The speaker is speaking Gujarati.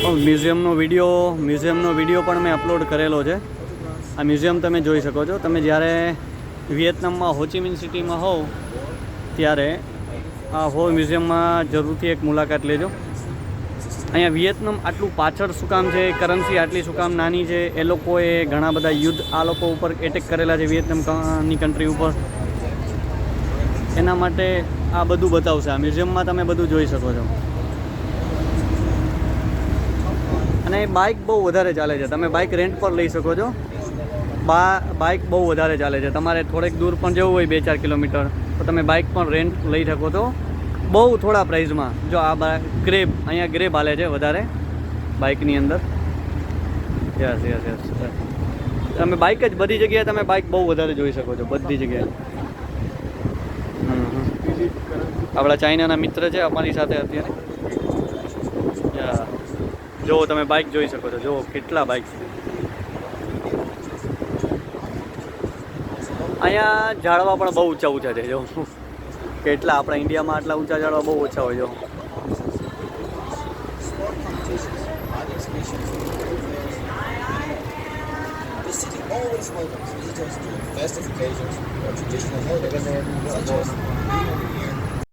મ્યુઝિયમનો વિડીયો પણ મેં અપલોડ કરેલો છે. આ મ્યુઝિયમ તમે જોઈ શકો છો. તમે જ્યારે વિયેતનામમાં હોચીમિન સિટીમાં હોવ ત્યારે આ હો મ્યુઝિયમમાં જરૂરથી એક મુલાકાત લેજો. અહીંયા વિયેતનામ આટલું પાછળ શું કામ છે, કરન્સી આટલી શું કામ નાની છે, એ લોકોએ ઘણા બધા યુદ્ધ આ લોકો ઉપર એટેક કરેલા છે વિયેતનામની કન્ટ્રી ઉપર, એના માટે આ બધું બતાવશે. આ મ્યુઝિયમમાં તમે બધું જોઈ શકો છો. અને બાઇક બહુ વધારે ચાલે છે. તમે બાઇક રેન્ટ પર લઈ શકો છો. બાઇક બહુ વધારે ચાલે છે. તમારે થોડેક દૂર પણ જવું હોય 2-4 કિલોમીટર તો તમે બાઇક પણ રેન્ટ લઈ શકો છો બહુ થોડા પ્રાઇઝમાં. જો આ ગ્રેબ, અહીંયા ગ્રેબ હાલે છે વધારે બાઇકની અંદર. યસ. તમે બાઇક જ બધી જગ્યાએ તમે બાઇક બહુ વધારે જોઈ શકો છો, બધી જગ્યાએ. આપણા ચાઇનાના મિત્ર છે અમારી સાથે અત્યારે. જો તમે બાઇક જોઈ શકો છો. જો કેટલા બાઇક છે અહીંયા. ઝાડવા પણ બહુ ઊંચા છે. જો કેટલા, આપણા ઇન્ડિયામાં આટલા ઊંચા ઝાડવા બહુ ઓછા હોય. જો Always welcomes visitors during festive occasions or traditional holidays, such as New Year